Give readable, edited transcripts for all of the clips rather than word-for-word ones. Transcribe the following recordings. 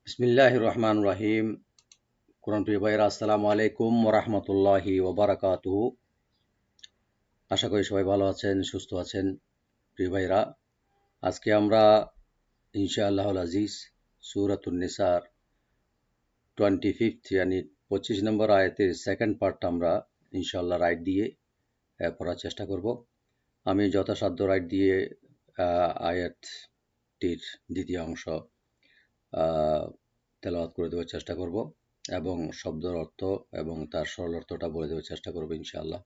বিসমিল্লাহির রহমানির রহিম। কোরআন প্রিয় ভাইয়েরা, আসসালামু আলাইকুম ওয়া রাহমাতুল্লাহি ওয়া বারাকাতুহু। আশা করি সবাই ভালো আছেন, সুস্থ আছেন। প্রিয় ভাইয়েরা, আজকে আমরা ইনশাআল্লাহুল আজিজ সূরাতুন নিসার 25 यानी 25 নম্বর আয়াতের সেকেন্ড পার্টটা আমরা ইনশাআল্লাহ রাইট দিয়ে পড়ার চেষ্টা করব। আমি যথাসাধ্য রাইট দিয়ে আয়াতটির দ্বিতীয় অংশ তেলাওয়াত করে দেওয়ার চেষ্টা করব এবং শব্দের অর্থ এবং তার সরল অর্থটা বলে দেওয়ার চেষ্টা করব ইনশাআল্লাহ।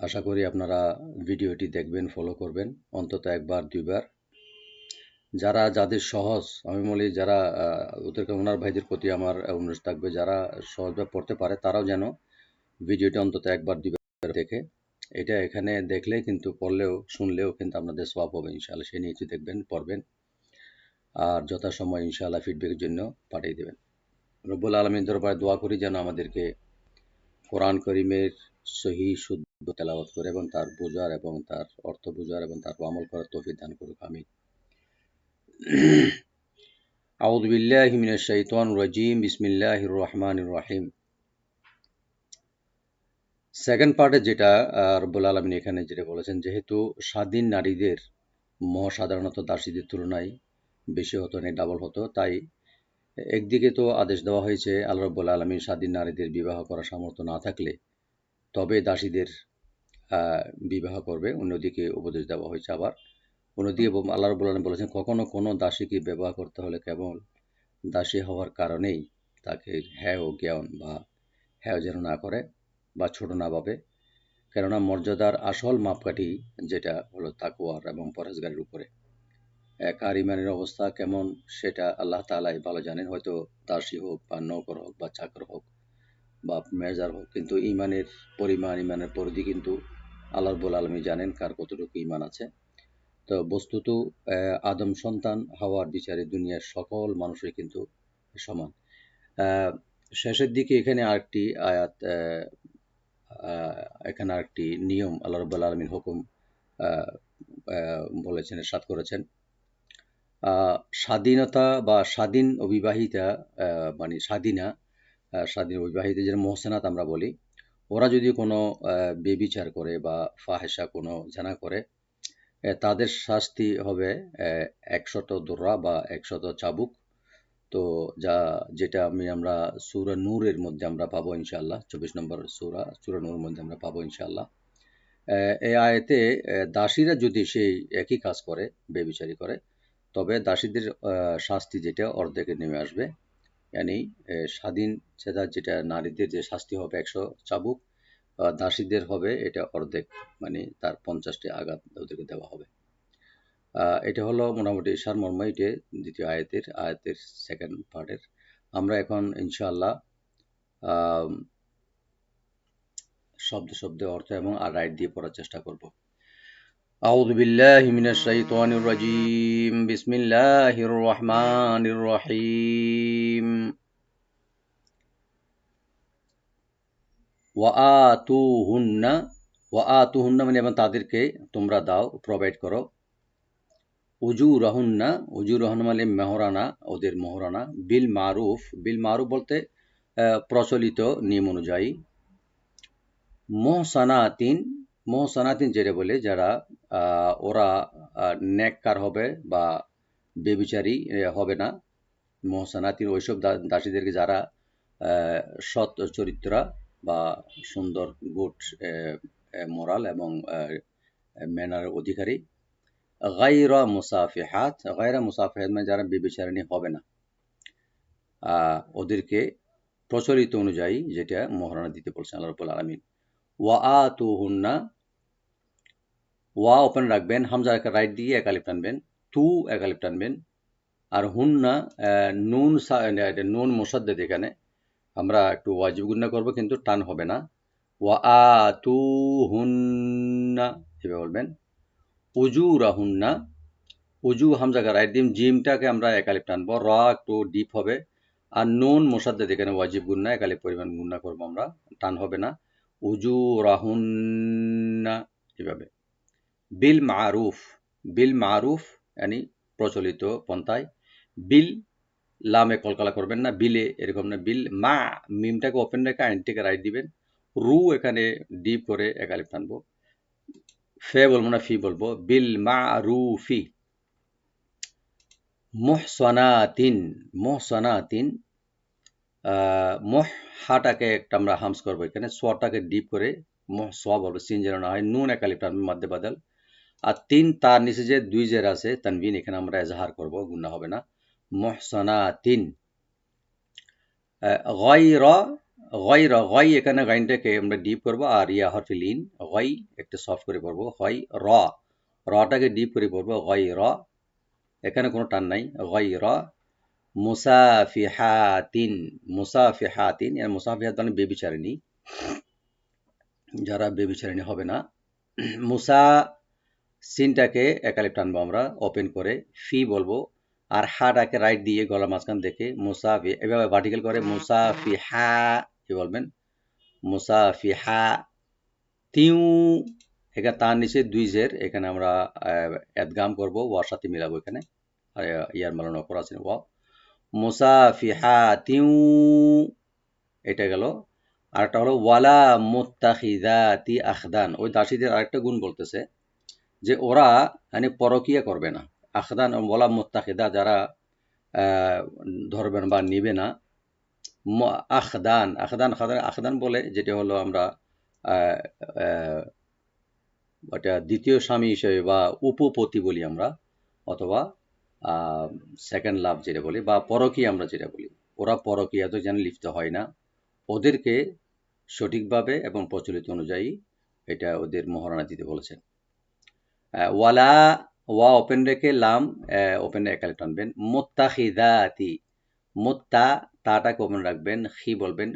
আশা করি আপনারা ভিডিওটি দেখবেন, ফলো করবেন অন্তত একবার দুইবার। যাদের সহজ, আমি বলি যারা ওদেরকে ওনার ভাইদের প্রতি আমার অনুরোধ থাকবে, যারা সহজভাবে পড়তে পারে তারাও যেন ভিডিওটি অন্তত একবার দুইবার দেখে। এটা এখানে দেখলেই কিন্তু পড়লেও শুনলেও কিন্তু আপনাদের সওয়াব হবে ইনশাআল্লাহ। সে নিয়ে দেখবেন, পড়বেন আর যথাসময় ইনশাআল্লাহ ফিডব্যাকের জন্য পাঠিয়ে দেবেন। রব্বুল আলামিনের দরবারে দোয়া করি যেন আমাদেরকে কোরআন করিমের সহি শুদ্ধ তেলাওয়াত করে এবং তার বোঝার এবং তার অর্থ বোঝার এবং তার আমল করার তৌফিক দান করুক, আমিন। আউযু বিল্লাহি মিনাশ শাইতানির রাজিম, বিসমিল্লাহির রহমানির রহিম। সেকেন্ড পার্টে যেটা রব্বুল আলামিন এখানে যেটা বলেছেন, যেহেতু স্বাধীন নারীদের মোহ সাধারণত দাসীদের তুলনায় বেশি হতো না, ডাবল হতো, তাই একদিকে তো আদেশ দেওয়া হয়েছে আল্লাহ রাব্বুল আলামিন স্বাধীন নারীদের বিবাহ করার সামর্থ্য না থাকলে তবে দাসীদের বিবাহ করবে। অন্যদিকে উপদেশ দেওয়া হয়েছে আবার অন্যদিকে আল্লাহ রাব্বুল আলামিন বলেছেন, কখনো কোনো দাসীকে বিবাহ করতে হলে কেবল দাসী হওয়ার কারণেই তাকে হেয় জ্ঞান বা হেয় যেন না করে বা ছোট না ভাবে, কেননা মর্যাদার আসল মাপকাঠি যেটা হলো তাকওয়ার এবং পরহেজগারির উপরে। কার ইমানের অবস্থা কেমন সেটা আল্লাহ তাআলাই ভালো জানেন। হয়তো দাসী হোক বা নৌকর হোক বা চাকর হোক বা মেজার হোক, কিন্তু ইমানের পরিমাণ, ইমানের পরিধি কিন্তু আল্লাহ রাব্বুল আলামিন জানেন কার কতটুকু ইমান আছে। তো বস্তুত আদম সন্তান হাওয়ার বিচারে দুনিয়ার সকল মানুষই কিন্তু সমান। শেষের দিকে এখানে আরেকটি আয়াত, এখানে আরেকটি নিয়ম আল্লাহ রাব্বুল আলামিন হুকুম বলেছেন, ইরশাদ করেছেন। স্বাধীনতা বা স্বাধীন অবিবাহিতা, মানে স্বাধীন অবিবাহিতা যেটা মুহসেনাত আমরা বলি, ওরা যদি কোনো বেবিচার করে বা ফাহেসা কোনো জানা করে, তাদের শাস্তি হবে 100 দোররা বা 100 চাবুক। তো যেটা আমরা সূরা নূরের মধ্যে আমরা পাবো ইনশাআল্লাহ। 24 নম্বর সূরা নূরের মধ্যে আমরা পাবো ইনশাআল্লাহ। এই আয়াতে দাসীরা যদি সেই একই কাজ করে, বেবিচারি করে, তবে দাসীদের শাস্তি যেটা অর্ধেকে নেমে আসবে। ইয়ানি স্বাধীন যেটা নারীদের যে শাস্তি হবে 100 চাবুক, দাসীদের হবে এটা অর্ধেক, মানে তার 50টি আঘাত ওদেরকে দেওয়া হবে। এটা হলো মোটামুটি সারমর্ম, এটা দ্বিতীয় আয়াতের সেকেন্ড পার্টের। আমরা এখন ইনশাআল্লাহ শব্দে অর্থ এবং আর রাইট দিয়ে পড়ার চেষ্টা করব। আউযু বিল্লাহি মিনাশ শাইতানির রাজিম, বিসমিল্লাহির রহমানির রহিম। ওয়া আতুহুন্না মানে এবং তাদেরকে তোমরা দাও, প্রোভাইড করো। উজুরাহুন্না মানে মেহরানা, ওদের মোহরানা। বিল মারুফ বলতে প্রচলিত নিয়ম অনুযায়ী। মোহসানাতিন যেটা বলে যারা ওরা নেককার হবে বা বেবিচারী হবে না। মোহসানাতিন ওইসব দাসীদেরকে যারা সৎ চরিত্রা বা সুন্দর গুড মোরাল এবং ম্যানারের অধিকারী। গায়রা মুসাফিহাত মানে যারা বেবিচারিণী হবে না, ওদেরকে প্রচলিত অনুযায়ী যেটা মোহরানা দিতে বলছেন আল্লাহ রাব্বুল আলামিন। ওয়া ওপেন রাখবেন, হামজা রাইট দিয়ে এক আলিফ টানবেন, তু এক আলিফ টানবেন। আর হুন্না নুন মুসাদ্দেদ, এখানে আমরা একটু ওয়াজিব গুন্না করবো কিন্তু টান হবে না। ওয়া-আ-তু-হুন্না এভাবে বলবেন। উজুরাহুন্না, উজু হামজাকে রাইট দিন, জিমটাকে আমরা এক আলিফ টানবো, র একটু ডিপ হবে। আর নুন মুসাদ্দেদ, এখানে ওয়াজিব গুন্না, এক আলিফ পরিমাণ গুন্না করবো আমরা, টান হবে না। উজুরাহুন্না এভাবে। বিল মারুফ, yani প্রচলিত পন্থায়। বিল, লামে কলকলা করবেন না, বিলে এরকম না, বিল মা, মিমটাকে ওপেন রেখে আইনটাকে রাইট দিবেন, রু এখানে ডিপ করে এক আলিফ টানবো, ফে বলবো না ফি বলবো, বিল মা রু ফি, মুহসানাতিন, মুহসানাতিন, মহ হাটাকে একটা আমরা হামস করবো এখানে, সোয়াটাকে ডিপ করে মহ সোয়া বলবো, সিন যেন না হয়, নুন এক আলিফ টানবো মাদ্দে বাদাল, আর তিন তার নিচে যে দুই জের আছে তানবিন, এখানে আমরা এজাহার করব, গুণা হবে না, মুহসানাতিন, গয়র, গয়র, গয় এখানে গাইনটাকে আমরা ডিপ করবো, আর ইয়া হরফে লিন, গয় একটা সফট করে পড়বো, হয় র, রটাকে ডিপ করে পড়বো, গয়র, এখানে কোনো টান নাই, গয়র, মুসাফিহাতিন, মুসাফিহাতিন, এর মুসাফিহাত মানে বেবিচারিণী, যারা বেবিচারিণী হবে না, মুসা, সিনটাকে একালিপ টানবো আমরা ওপেন করে, ফি বলবো, আর হাটাকে রাইট দিয়ে গলার মাঝখান দেখে মুসাফি, এভাবে ভার্টিক্যাল করে মুসাফিহা, কি বলবেন, মুসাফিহা, তিউ, এখানে তার নিচে দুই জের, এখানে আমরা এদগাম করবো, ওয়ার সাথে মিলাবো এখানে, আর ইয়ার মালানো অক্ষর আছে ওয়া, মুসাফিহা তিউ, এটা গেল। আরেকটা হলো ওয়ালা মুত্তাখিদাতি আখদান, ওই দাসীদের আরেকটা গুণ বলতেছে যে ওরা মানে পরকিয়া করবে না, আখদান ওয়ালা মুত্তাখিদা, যারা ধরবেন বা নিবে না, আখদান, আখদান, আখদান বলে যেটা হলো আমরা ওটা দ্বিতীয় স্বামী হিসেবে বা উপপতি বলি আমরা, অথবা সেকেন্ড লাভ যেটা বলি, বা পরকীয়া আমরা যেটা বলি, ওরা পরকীয়া তো যেন লিপ্ত হয় না, ওদেরকে সঠিকভাবে এবং প্রচলিত অনুযায়ী এটা ওদের মহারণা দিতে বলেছেন। ওয়ালা, ওয়া ওপেন রেখে লাম ওপেন রেখে একালে টানবেন, মুত্তাখিদাতি, মুত্তা, তাটাকে ওপেন রাখবেন, খি বলবেন,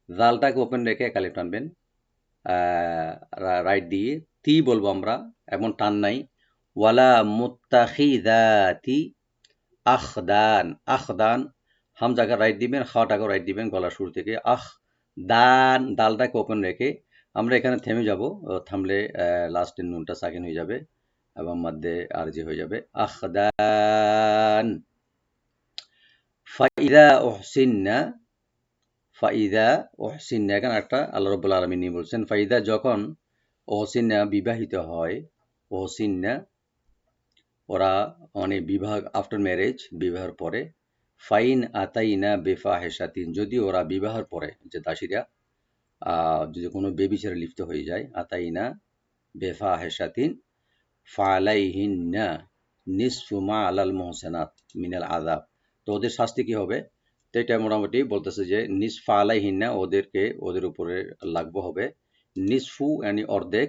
জালটাকে ওপেন রেখে একালে টানবেন রাইট দিয়ে, তি বলবো আমরা, এমন টান নাই, ওয়ালা মুত্তাখিদাতি আখদান, আখদান, হামজাকে রাইট দিবেন, খাওয়াটাকে রাইট দিবেন গলার শুরু থেকে, আখ দান, দালটাকে ওপেন রেখে আমরা এখানে থেমে যাব, থামলে লাস্টের নুনটা সাকিন হয়ে যাবে এবং মধ্যে আরজি হয়ে যাবে, আখদান, ফাইদা উহসিন্না, ফাইদা ওহসিন্না, এখানে একটা আল্লাহ রাব্বুল আলামিন বলছেন, ফাইদা যখন, ওহসিন্না বিবাহিত হয়, ওহসিন্না ওরা মানে বিবাহ, আফটার ম্যারেজ বিবাহের পরে, ফাইন আতাইনা বেফাহেসাতিন, যদি ওরা বিবাহের পরে যে দাসীরা যদি কোনো বেবিচারে লিপ্ত হয়ে যায়, আতাইনা বেফাহেসাতিন ফালাইহিন্না নিসফু মা আলাল মুহসানাত মিনাল আযাব, তো ওদের শাস্তি কি হবে, তো এটা মোটামুটি বলতেছে যে নিসফা আলাইহিন্না, ওদেরকে ওদের উপরে লাগবো হবে, নিসফু yani অর্ধেক,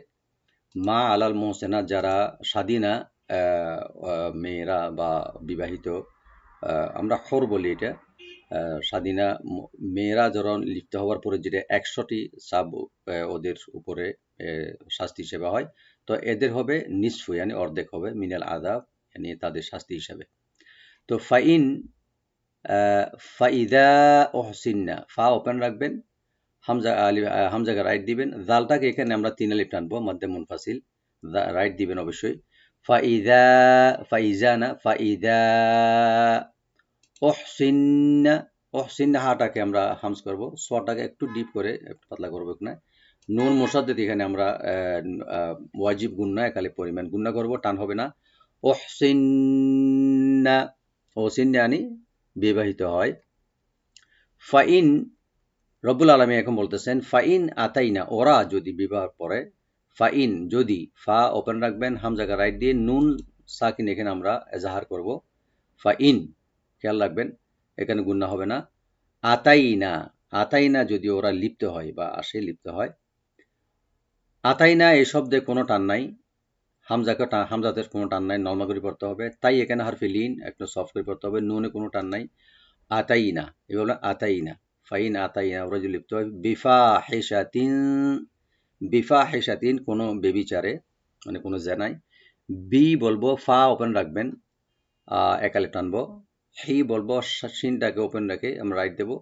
মা আলাল মুহসানাত, যারা স্বাধীনা মেয়েরা বা বিবাহিত, আমরা হর বলি এটা, স্বাধীনা মেয়েরা যখন লিপ্ত হওয়ার পরে যেটা 100টি সাব ওদের উপরে শাস্তি হিসেবে হয়, তো এদের হবে নিসফু yani অর্ধেক হবে, মিনাল আযাব yani তাদের শাস্তি হিসাবে। তো ফাইন, ফাইদা ওহসিন্না, ফা ওপেন রাখবেন, হামজাকে রাইট দিবেন, জালটাকে এখানে আমরা 3 আলিফ টানবো মধ্যে মুনফাসিল, রাইট দিবেন অবশ্যই, ফাইদা, ফাইজা না, ফাইদা ওহসিন্না, ওহসিন্না হাটাকে আমরা হামস করবো, সোয়াটাকে একটু ডিপ করে একটু পাতলা করবো এখানে, নুন মুসাদ্দেদ এখানে আমরা ওয়াজিব গুন্না একালে পরিমাণ গুন্না করবো, টান হবে না, ওহসিন্না, ওহসিন্না আনি বিবাহিত হয়, ফাইন, রব্বুল আলামিন এখন বলতেছেন ফাইন আতাইনা, ওরা যদি বিবাহ পরে, ফাইন যদি, ফা ওপেন রাখবেন, হামজাকে রাইট দিয়ে, নুন সাকিন এখানে আমরা এজাহার করব, ফাইন, খেয়াল রাখবেন এখানে গুন্না হবে না, আতাইনা, আতাইনা যদি ওরা লিপ্ত হয় বা আসে লিপ্ত হয়, আতাইনা এই শব্দে কোনো টান নাই, হামজাকে হামজাতে কোনো টান নাই, নর্মাল করে পড়তে হবে, তাই এখানে হারফে লিন একটু সফট করে পড়তে হবে, নুনে কোনো টান নাই, আতাইনা, এভাবে আতাইনা, ফাইন আতাইনা, ওরা যদি লিপ্ত হয়, বিফাহিশাতিন, বিফাহিশাতিন কোনো বেবিচারে মানে কোনো জেনায়, বি বলবো, ফা ওপেন রাখবেন, একালে টানবো, হি বলবো, সিনটাকে ওপেন রেখে আমরা রাইট দেবো,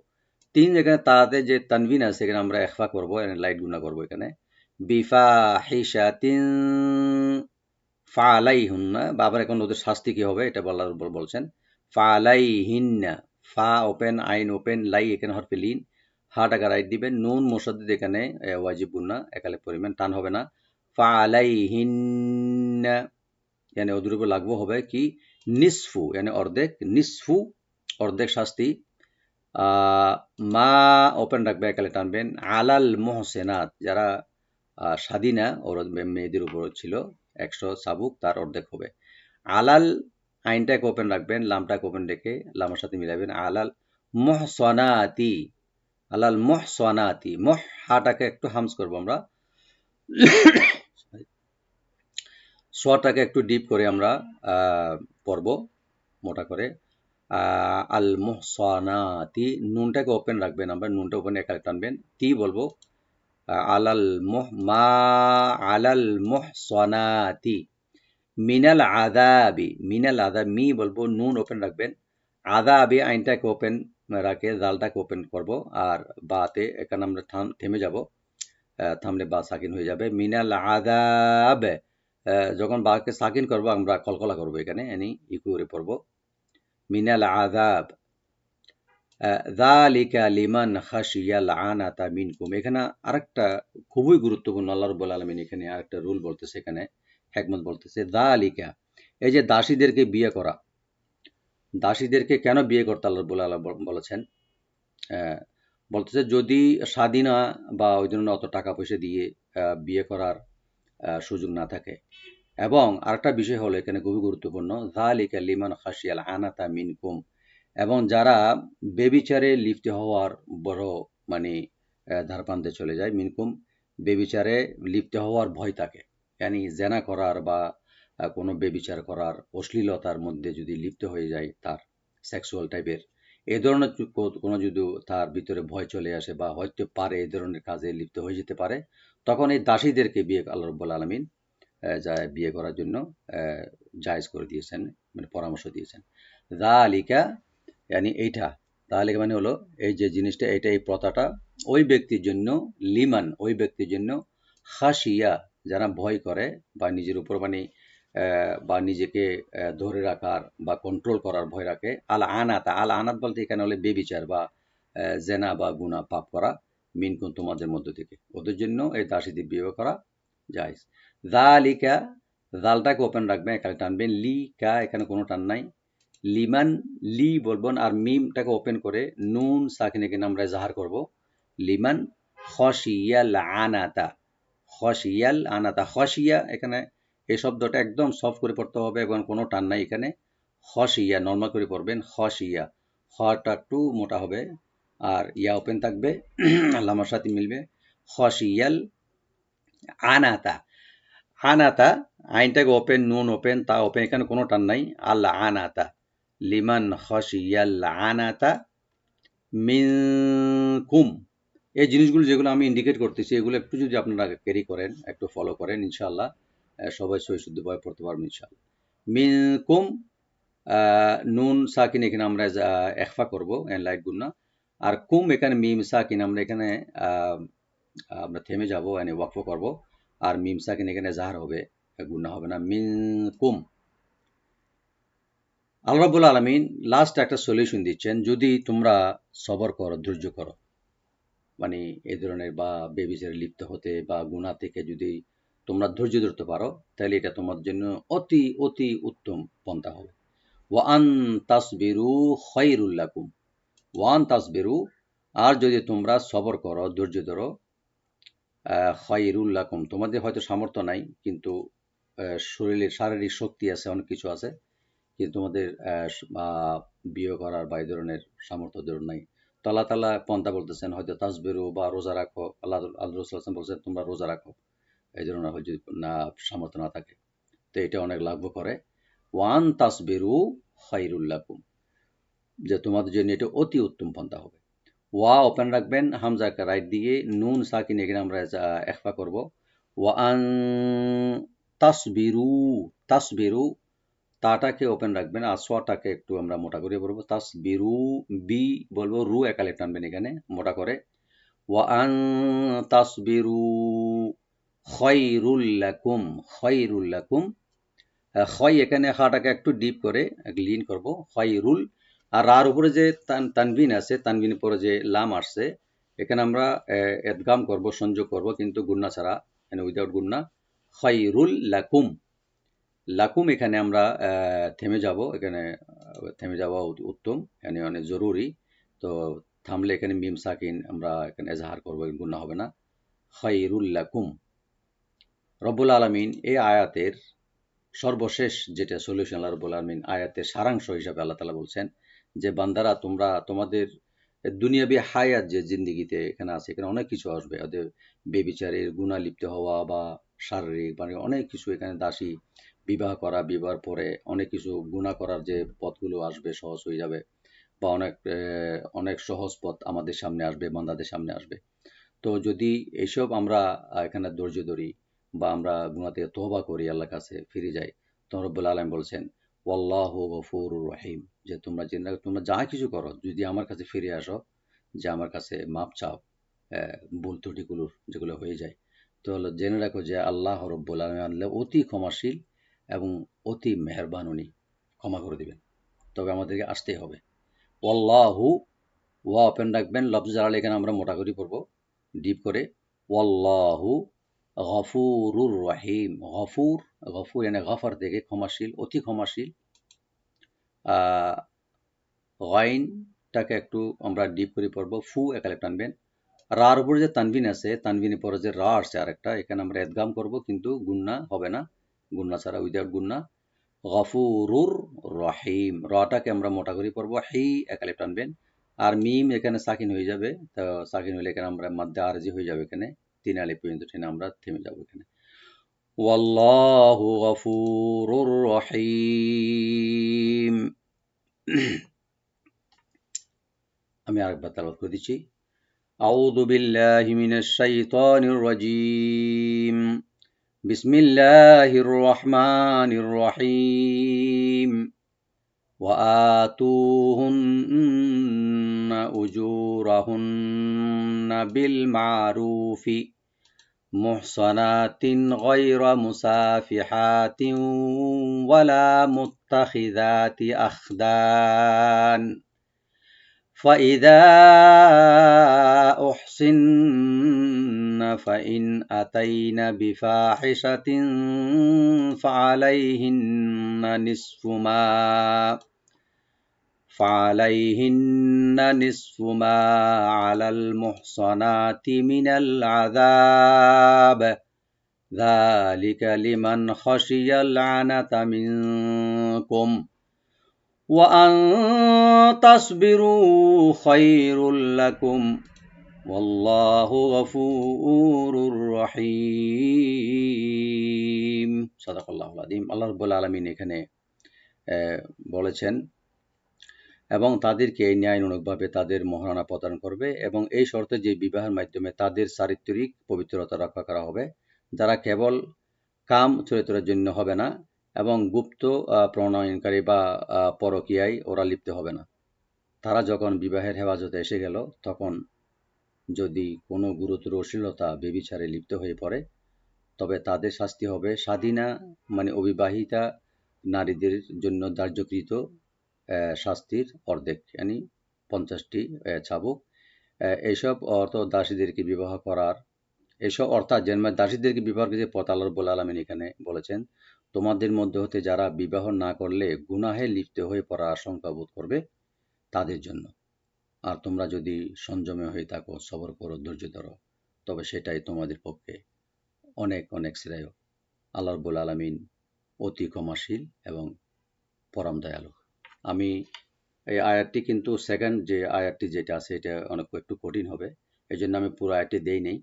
তিন এখানে তাতে যে তানবিন আছে এখানে আমরা এখফা করবো, লাইট গুণা করবো এখানে, বিফাহিশাতিন ফালাইহুন্না, বাবার এখন ওদের শাস্তি কি হবে এটা বলছেন, ফালাইহিন্না, ফা ওপেন, আইন ওপেন, লাই এখানে হরফে লিন, হা টাকা রাইট দিবেন, নুন মুসাদ্দিদ এখানে ওয়াজিব গুন্না, একালে পরিমাণ, টান হবে না। ফালাইহিন্না यानी ওদের উপর লাগবো হবে কি নিসফু, यानी অর্ধেক, নিসফু অর্ধেক শাস্তি, মা ওপেন রাখবে একালে টানবেন, আলাল মোহসেনাত যারা স্বাধীনা ওর মেয়েদের উপর ছিল 100 সাবুক, তার অর্ধেক হবে। আলাল আইনটাকে ওপেন রাখবেন, লামটাকে ওপেন রেখে লামের সাথে মিলাবেন, আলাল মোহসনাতি, আলাল মোহসনাতি, মোহ হাটাকে একটু হামস করবো আমরা, সোয়াটাকে একটু ডিপ করে আমরা পড়ব মোটা করে, আল মোহসানাতি, নুনটাকে ওপেন রাখবেন, আমরা নুনটা ওপেন একালে টানবেন, তি বলবো, আলাল মোহ, মা আলাল মোহসানাতি মিনাল আদাবি, মিনাল আদাব, মি বলবো, নুন ওপেন রাখবেন, আদাবি আইনটাকে ওপেন রাখে জালটাকে ওপেন করব, আর বাতে এখানে আমরা থেমে যাব, থামলে বা সাকিন হয়ে যাবে, মিনাল আদাব, যখন বাকে সাকিন করব আমরা কলকলা করব, এখানে এনি ইকু করে পড়ব, মিনাল আদাব, যালিকা লিমান খাশিয়াল আনাতা মিনকুম। এখানে আরেকটা খুবই গুরুত্বপূর্ণ, আল্লাহ রাব্বুল আলামিন এখানে আরেকটা রুল বলতেছে, এখানে হিকমত বলতেছে, যালিকা, এই যে দাসীদেরকে বিয়ে করা, দাসীদেরকে কেন বিয়ে করতে আল্লাহ রাব্বুল আলামিন বলেছেন, বলতেছে যদি স্বাধীনা বা ওই জন্য অত টাকা পয়সা দিয়ে বিয়ে করার সুযোগ না থাকে, এবং আরেকটা বিষয় হলো এখানে খুবই গুরুত্বপূর্ণ, যালিকা লিমান খাশিয়াল আনাতা মিনকুম, এবং যারা বেবিচারে লিপ্ত হওয়ার বড় মানে ধারপ্রান্তে চলে যায়, মিনকুম বেবিচারে লিপ্ত হওয়ার ভয় থাকে, यानी জেনা করার বা কোনো বেবিচার করার অশ্লীলতার মধ্যে যদি লিপ্ত হয়ে যায়, তার সেক্সুয়াল টাইপের এই ধরনের কোনো যদি তার ভিতরে ভয় চলে আসে বা হয়তো পারে এই ধরনের কাজে লিপ্ত হয়ে যেতে পারে, তখন এই দাসীদেরকে বিয়ে আল্লাহ রাব্বুল আলামিন যা বিয়ে করার জন্য জায়েজ করে দিয়েছেন, মানে পরামর্শ দিয়েছেন। যালিকা यानी এইটা, তাহলে মানে হলো এই যে জিনিসটা, এটা এই প্রথাটা ওই ব্যক্তির জন্য, লিমান ওই ব্যক্তির জন্য, খাসিয়া যারা ভয় করে বা নিজের উপর মানে বা নিজেকে ধরে রাখার বা কন্ট্রোল করার ভয় রাখে, আল আনাতা, আল আনাত বলতে এখানে হলে বেবিচার বা জেনা বা গুনাহ পাপ করা, মিনকুম তোমাদের মধ্য থেকে, ওদের জন্য এই দাসীদের বিয়ে করা জায়েজ। যালিকা, জালটাকে ওপেন রাখবেন, এখানে টানবেন, লি কা এখানে কোনো টান নাই, লিমান, লি বলবেন, আর মিমটাকে ওপেন করে নুন সাকিন এখানে আমরা জাহার করব, লিমান খশিয়াল আনাতা, খশিয়াল আনাতা, খশিয়া এখানে এই শব্দটা একদম সফট করে পড়তে হবে এবং কোনো টান নাই এখানে, খশিয়া নর্মাল করে পড়বেন, খশিয়া, খটা একটু মোটা হবে আর ইয়া ওপেন থাকবে, লামার সাথে মিলবে, খশিয়াল আনাতা, আনাতা আইনটাকে ওপেন, নুন ওপেন, তা ওপেন, এখানে কোনো টান নাই, আল্লাহ আনাতা, লিমান খশিয়াল আনাতা মিনকুম। এই জিনিসগুলো যেগুলো আমি ইন্ডিকেট করতেছি, এগুলো একটু যদি আপনারা ক্যারি করেন, একটু ফলো করেন, ইনশাআল্লাহ সবাই সহি শুদ্ধভাবে পড়তে পারবেন ইনশাআল্লাহ। মিনকুম, নুন সাকিন এখানে আমরা এখফা করবো, লাইট গুন্না, আর কুম এখানে মিম সাকিন আমরা এখানে আমরা থেমে যাব, মানে ওয়াকফ করব, আর মিম সাকিন এখানে জাহার হবে, গুন্না হবে না, মিনকুম। আল্লাহ রাব্বুল আলামিন লাস্ট একটা সলিউশন দিচ্ছেন, যদি তোমরা সবর করো, ধৈর্য করো, মানে এই ধরনের বা বেবিচারে লিপ্ত হতে বা গুনাহ থেকে যদি তোমরা ধৈর্য ধরতে পারো, তাহলে এটা তোমার জন্য অতি অতি উত্তম পন্থা হবে। ওয়া আন তাসবিরু খায়রুল লাকুম, ওয়া আন তাসবিরু, আর যদি তোমরা সবর করো, ধৈর্য ধরো, খায়রুল লাকুম, তোমাদের হয়তো সামর্থ্য নাই, কিন্তু শরীরের শারীরিক শক্তি আছে, অনেক কিছু আছে, কিন্তু তোমাদের বিয়ে করার বা এই ধরনের সামর্থ্য ধরুন নাই, তো আল্লাহ তাআলা পন্থা বলতেছেন, হয়তো তাসবিরু বা রোজা রাখো, আল্লাহ রাসূল বলছেন তোমরা রোজা রাখো, এই ধরনের যদি না সামর্থ্য না থাকে, তো এটা অনেক লাভ করে। ওয়ান তাসবিরু খায়রুল লাকুম, যে তোমাদের জন্য এটা অতি উত্তম পন্থা হবে। ওয়া ওপেন রাখবেন, হামজাকে রাইট দিয়ে, নুন সাকিন এখানে আমরা ইখফা করব, ওয়ান তাসবিরু, তাসবিরু তাটাকে ওপেন রাখবেন, আর সোয়াটাকে একটু আমরা মোটা করে বলবো, তাসবিরু, বি বলবো, রু একালে টানবেন এখানে মোটা করে, ওয়ান তাসবিরু খায়রুল লাকুম, খায়রুল লাকুম, হয় এখানে হাটাকে একটু ডিপ করে লিন করব, হয় রুল। আর রার উপরে যে তানবিন আছে, তানবিনের পরে যে লাম আসছে, এখানে আমরা এদগাম করব, সংযোগ করব, কিন্তু গুন্না ছাড়া, মানে উইদাউট গুন্না। হয় রুল লাকুম, লাকুম এখানে আমরা থেমে যাব, এখানে থেমে যাওয়া উত্তম, এখানে অনেক জরুরি। তো থামলে এখানে মিম সাকিন আমরা এখানে এজাহার করবো, গুন্না হবে না। খায়রুল লাকুম। রব্বুল আলামিন এই আয়াতের সর্বশেষ যেটা সলিউশন, আল্লাহ রব্বুল আলামিন আয়াতের সারাংশ হিসাবে আল্লাহ তাআলা বলছেন যে বান্দারা, তোমরা তোমাদের দুনিয়াবি হায়াত যে জিন্দিগিতে এখানে আছে, এখানে অনেক কিছু আসবে, ওদের বেবিচারের গুণা লিপ্ত হওয়া বা শারীরিক মানে অনেক কিছু, এখানে দাসী বিবাহ করা, বিবাহের পরে অনেক কিছু গুণা করার যে পথগুলো আসবে সহজ হয়ে যাবে, বা অনেক সহজ পথ আমাদের সামনে আসবে, বান্দাদের সামনে আসবে। তো যদি এইসব আমরা এখানে ধৈর্য ধরি, বা আমরা গুনাহ থেকে তওবা করি, আল্লাহর কাছে ফিরে যাই, তখন রব্বুল আলামিন বলছেন ওয়াল্লাহু গফুরুর রহিম, যে তোমরা যা কিছু করো, যদি আমার কাছে ফিরে আসো, যে আমার কাছে মাপ চাও ভুল ত্রুটিগুলো যেগুলো হয়ে যায়, তো হলো জেনে রাখো যে আল্লাহ রব্বুল আলামিন আল্লাহ অতি ক্ষমাশীল এবং অতি মেহেরবান, উনি ক্ষমা করে দিবেন। তবে আমাদেরকে আসতেই হবে। ওয়াল্লাহু, ওয়া ওপেন রাখবেন, লফজ জালাল এখানে আমরা মোটা করে পড়বো ডিপ করে। ওয়াল্লাহু গফুরুর রহিম। গফুর, গফুর এনে গফার থেকে ক্ষমাশীল, অতি ক্ষমাশীল। গাইনটাকে একটু আমরা ডিপ করে পড়বো, ফু একালে টানবেন। রার উপরে যে তানবিন আছে, তানবিনের পরে যে রা আসছে আরেকটা, এখানে আমরা এদগাম করব, কিন্তু গুন্না হবে না, গুন্না ছাড়া, উইদাউট গুন্না। গফুরুর রহিম, রটাকে আমরা মোটা করে পড়বো, হি একালে টানবেন। আর মিম এখানে সাকিন হয়ে যাবে, তো সাকিন হলে এখানে আমরা মাদ্দে আরজি হয়ে যাবে, এখানে 3 আলিফ পর্যন্ত টেনে আমরা থেমে যাবো এখানে। ওয়াল্লাহু গফুরুর রহিম। আমি আরেকবার তেলাওয়াত করে দিচ্ছি। আউযু বিল্লাহি মিনাশ শাইতানির রাজীম। বিসমিল্লাহির রহমানির রহিম। وآتوهن أجورهن بالمعروف محصنات غير مسافحات ولا متخذات أخدان، فإذا أحصن فإن أتين بفاحشة فعليهن نصف ما على المحصنات من العذاب، ذلك لمن خشي العنة منكم، وأن تصبروا خير لكم، والله غفور رحيم। সাদাকাল্লাহুল আযীম। আল্লাহ রাব্বুল আলামিন এখানে বলেছেন, এবং তাদেরকে ন্যায়ানুগভাবে তাদের মহারণা প্রদান করবে, এবং এই শর্তে যে বিবাহের মাধ্যমে তাদের চারিত্রিক পবিত্রতা রক্ষা করা হবে, যারা কেবল কাম চরিত্রের জন্য হবে না, এবং গুপ্ত প্রণয়নকারী বা পরকীয়ায় ওরা লিপ্ত হবে না। তারা যখন বিবাহের হেফাজতে এসে গেল, তখন যদি কোনো গুরুতর অশ্লীলতা ব্যভিচারে লিপ্ত হয়ে পড়ে, তবে তাদের শাস্তি হবে স্বাধীনা মানে অবিবাহিতা নারীদের জন্য ধার্যকৃত শাস্তির অর্ধেক, yani 50টি চাবুক। এইসব অর্থ দাসীদেরকে বিবাহ করার, এইসব অর্থাৎ দাসীদেরকে বিবাহের যে পথ আল্লাহ রাব্বুল আলামিন এখানে বলেছেন, তোমাদের মধ্যে হতে যারা বিবাহ না করলে গুনাহে লিপ্ত হয়ে পড়ার আশঙ্কা বোধ করবে, তাদের জন্য। আর তোমরা যদি সংযমে হয়ে থাকো, সবর করো, ধৈর্য ধরো, তবে সেটাই তোমাদের পক্ষে অনেক অনেক শ্রেয়। আল্লাহ রাব্বুল আলামিন অতি ক্ষমাশীল এবং পরম দয়ালু। আমি এই আয়াতটি কিন্তু সেকেন্ড যে আয়াতটি যেটা আছে, এটা একটু কঠিন হবে, এই জন্য আমি পুরো আয়াতটি দেই নেই।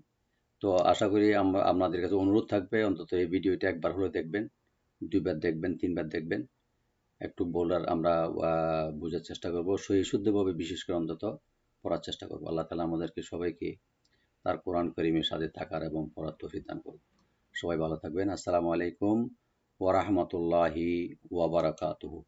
তো আশা করি আপনাদের কাছে অনুরোধ থাকবে, অন্তত এই ভিডিওটা একবার হলে দেখবেন, 2বার দেখবেন, 3বার দেখবেন, একটু বোলার আমরা বোঝার চেষ্টা করব, সহি শুদ্ধভাবে বিশেষ করে অন্তত পড়ার চেষ্টা করব। আল্লাহ তাআলা আমাদেরকে সবাইকে তার কোরআন কারীমের সাথে থাকার এবং পড়ার তৌফিক দান করুন। সবাই ভালো থাকবেন। আসসালামু আলাইকুম ওয়া রাহমাতুল্লাহি ওয়া বারাকাতুহু।